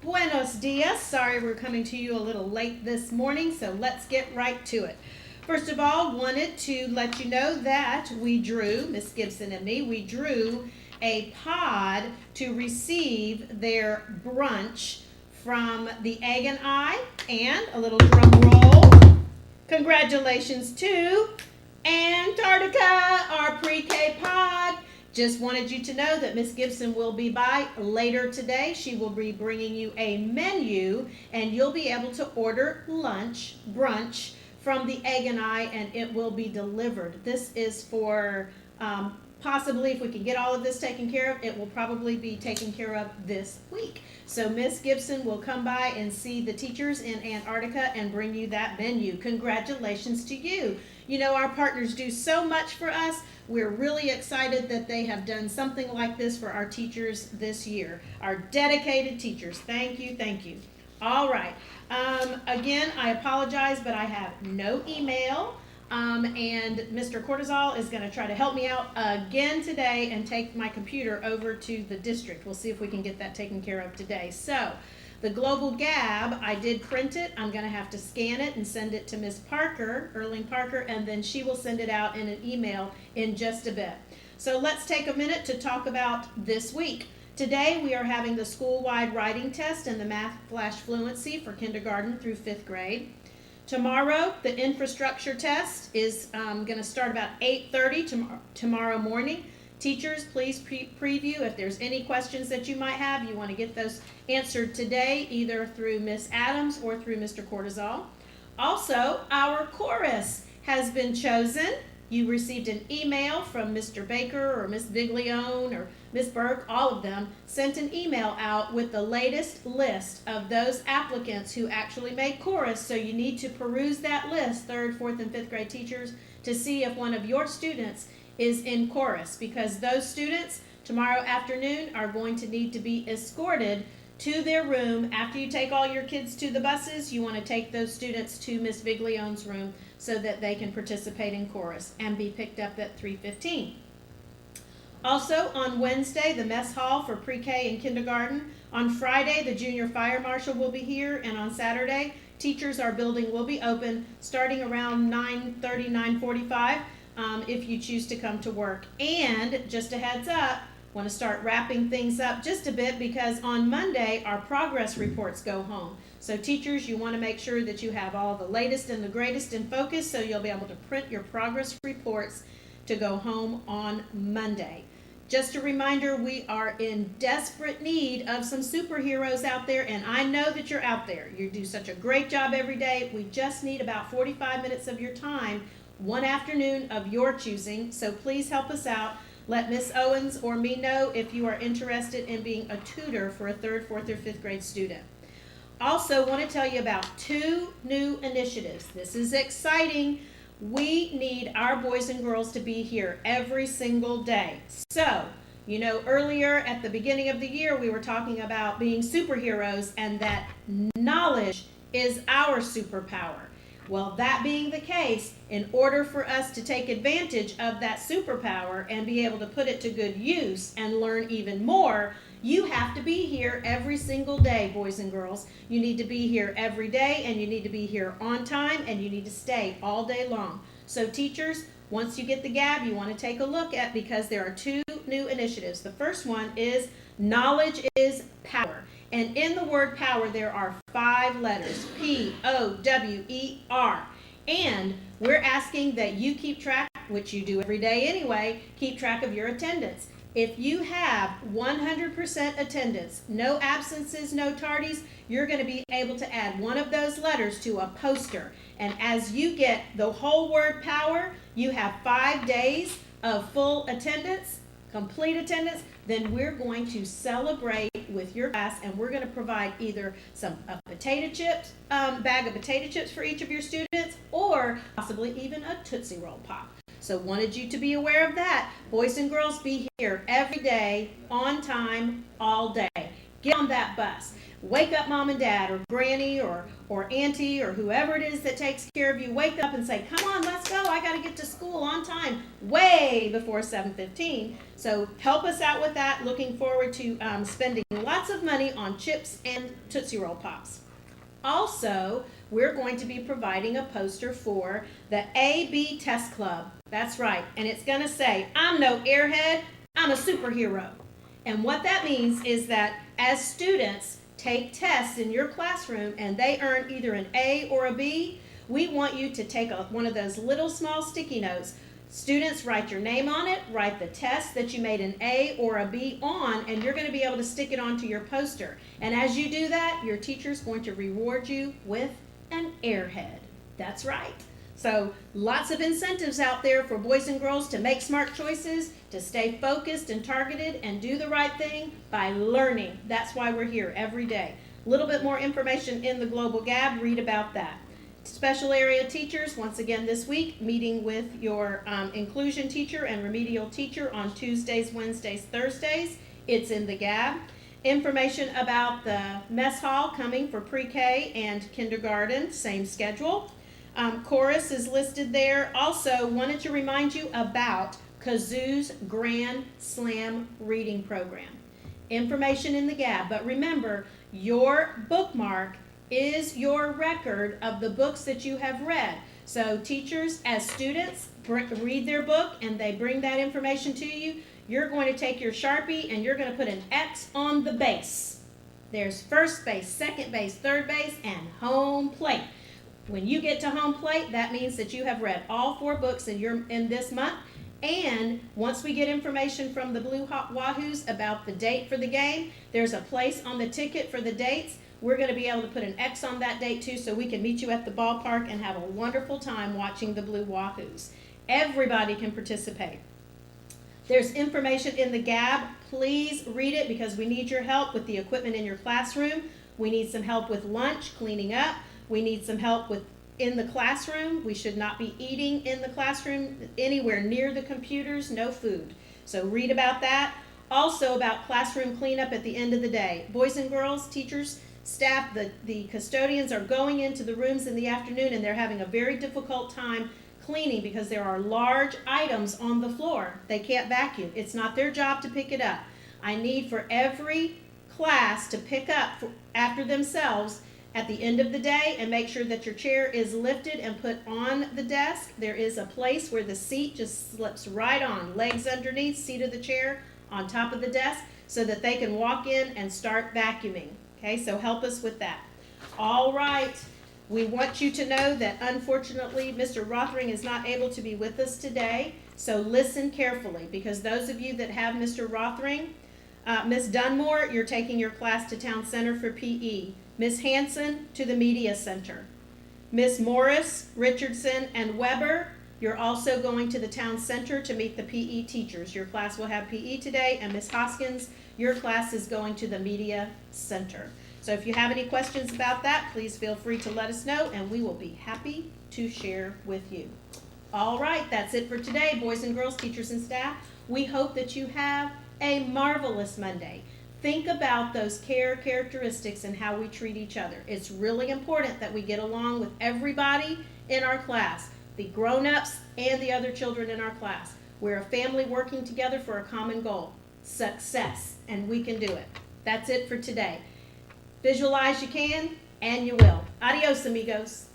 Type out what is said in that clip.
Buenos dias. Sorry we're coming to you a little late this morning, so let's get right to it. First of all, wanted to let you know that Miss Gibson and me, we drew a pod to receive their brunch from the Egg and I, and a little drum roll. Congratulations to Antarctica, our pre-K pod. Just wanted you to know that Miss Gibson will be by later today. She will be bringing you a menu, and you'll be able to order brunch from the Egg and I, and it will be delivered. This is for possibly, if we can get all of this taken care of, it will probably be taken care of this week. So Miss Gibson will come by and see the teachers in Antarctica and bring you that menu. Congratulations to you. You know, our partners do so much for us. We're really excited that they have done something like this for our teachers this year. Our dedicated teachers. Thank you, thank you. All right. Again, I apologize, but I have no email. And Mr. Cortisol is going to try to help me out again today and take my computer over to the district. We'll see if we can get that taken care of today. So the Global Gab, I did print it. I'm going to have to scan it and send it to Miss Parker, Erling Parker, and then she will send it out in an email in just a bit. So let's take a minute to talk about this week. Today we are having the school-wide writing test and the Math Flash Fluency for kindergarten through 5th grade. Tomorrow, the infrastructure test is going to start about 8:30 tomorrow morning. Teachers, please preview if there's any questions that you might have. You want to get those answered today, either through Miss Adams or through Mr. Cortisol. Also, our chorus has been chosen. You received an email from Mr. Baker or Miss Viglione or Miss Burke, all of them, sent an email out with the latest list of those applicants who actually made chorus. So you need to peruse that list, 3rd, 4th, and 5th grade teachers, to see if one of your students is in chorus, because those students tomorrow afternoon are going to need to be escorted to their room. After you take all your kids to the buses, you want to take those students to Miss Viglione's room so that they can participate in chorus and be picked up at 3:15. Also, on Wednesday, the mess hall for pre-K and kindergarten. On Friday, the junior fire marshal will be here, and on Saturday, our building will be open starting around 9:30, 9:45 if you choose to come to work. And just a heads up, want to start wrapping things up just a bit, because on Monday, our progress reports go home. So teachers, you want to make sure that you have all the latest and the greatest in focus, so you'll be able to print your progress reports to go home on Monday. Just a reminder, we are in desperate need of some superheroes out there, and I know that you're out there. You do such a great job every day. We just need about 45 minutes of your time, one afternoon of your choosing, so please help us out. Let Miss Owens or me know if you are interested in being a tutor for a 3rd, 4th, or 5th grade student. Also, want to tell you about 2 new initiatives. This is exciting. We need our boys and girls to be here every single day. So, you know, earlier at the beginning of the year, we were talking about being superheroes and that knowledge is our superpower. Well, that being the case, in order for us to take advantage of that superpower and be able to put it to good use and learn even more, you have to be here every single day, boys and girls. You need to be here every day, and you need to be here on time, and you need to stay all day long. So teachers, once you get the GAB, you want to take a look at, because there are 2 new initiatives. The first one is Knowledge is Power. And in the word power, there are 5 letters, Power. And we're asking that you keep track, which you do every day anyway, keep track of your attendance. If you have 100% attendance, no absences, no tardies, you're going to be able to add one of those letters to a poster. And as you get the whole word power, you have 5 days of full attendance, complete attendance. Then we're going to celebrate with your class, and we're going to provide either a potato chips, bag of potato chips for each of your students, or possibly even a Tootsie Roll Pop. So wanted you to be aware of that. Boys and girls, be here every day, on time, all day. Get on that bus. Wake up mom and dad or granny or auntie or whoever it is that takes care of you. Wake up and say, come on, let's go. I got to get to school on time way before 7:15. So help us out with that. Looking forward to spending lots of money on chips and Tootsie Roll Pops. Also, we're going to be providing a poster for the AB Test Club. That's right. And it's going to say, I'm no airhead, I'm a superhero. And what that means is that as students take tests in your classroom and they earn either an A or a B, we want you to take one of those little small sticky notes. Students, write your name on it, write the test that you made an A or a B on, and you're going to be able to stick it onto your poster. And as you do that, your teacher's going to reward you with an airhead. That's right. So lots of incentives out there for boys and girls to make smart choices, to stay focused and targeted and do the right thing by learning. That's why we're here every day. A little bit more information in the Global Gab. Read about that. Special area teachers, once again this week, meeting with your inclusion teacher and remedial teacher on Tuesdays, Wednesdays, Thursdays. It's in the Gab. Information about the mess hall coming for pre-K and kindergarten, same schedule. Chorus is listed there. Also, wanted to remind you about Kazoo's Grand Slam reading program. Information in the Gab, but remember, your bookmark is your record of the books that you have read. So teachers, as students read their book and they bring that information to you, you're going to take your Sharpie and you're going to put an X on the base. There's first base, second base, third base, and home plate. When you get to home plate, that means that you have read all 4 books in this month. And once we get information from the Blue Wahoos about the date for the game, there's a place on the ticket for the dates. We're going to be able to put an X on that date too, so we can meet you at the ballpark and have a wonderful time watching the Blue Wahoos. Everybody can participate. There's information in the Gab. Please read it because we need your help with the equipment in your classroom. We need some help with lunch, cleaning up. We need some help with in the classroom. We should not be eating in the classroom anywhere near the computers, no food. So read about that. Also about classroom cleanup at the end of the day. Boys and girls, teachers, staff, the custodians are going into the rooms in the afternoon and they're having a very difficult time cleaning because there are large items on the floor. They can't vacuum. It's not their job to pick it up. I need for every class to pick up after themselves at the end of the day and make sure that your chair is lifted and put on the desk. There is a place where the seat just slips right on, legs underneath, seat of the chair on top of the desk so that they can walk in and start vacuuming. Okay, so help us with that. All right, we want you to know that unfortunately Mr. Rothring is not able to be with us today, so listen carefully because those of you that have Mr. Rothring, Ms. Dunmore, you're taking your class to Town Center for PE. Ms. Hanson to the Media Center. Ms. Morris, Richardson, and Weber, you're also going to the Town Center to meet the PE teachers. Your class will have PE today, and Ms. Hoskins, your class is going to the Media Center. So if you have any questions about that, please feel free to let us know, and we will be happy to share with you. All right, that's it for today, boys and girls, teachers and staff. We hope that you have a marvelous Monday. Think about those characteristics and how we treat each other. It's really important that we get along with everybody in our class, the grown-ups and the other children in our class. We're a family working together for a common goal, success, and we can do it. That's it for today. Visualize you can, and you will. Adios, amigos.